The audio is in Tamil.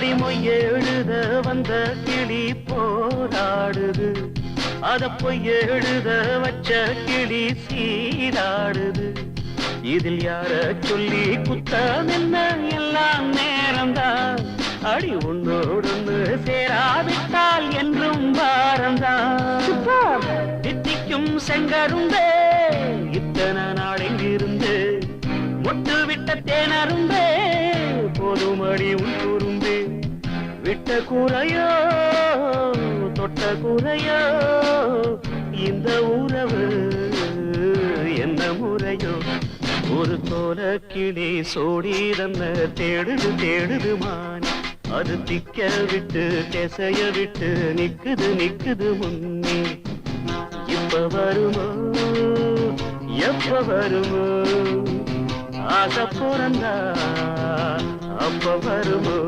அடிமொய் எழுத வந்த கிளி போராடுது, அத பொய் எழுத வச்ச கிளி சீராடுது. இதில் யார சொல்லி குத்தம் என்ன, எல்லாம் நேரம்தான். அடி உன்னோடு சேராவிட்டால் என்றும் பாரம்தான். தித்திக்கும் செங்கரும்பே இத்தனை நாள் எங்கிருந்து, மொட்டு விட்ட தேனரும்பே போதும் அடி உன் குறும்பே. விட்ட கூரையோ தொட்ட கூரையோ இந்த உறவு என்ன முறையோ. ஒரு தோல கிளி சோடி தன்ன தேடுது தேடுது மானே, அது திக்க விட்டு திசைய விட்டு நிக்குது நிக்குது முன்னே. இப்ப வருமோ எப்ப வருமோ, ஆசை பிறந்தா அப்ப வருமோ.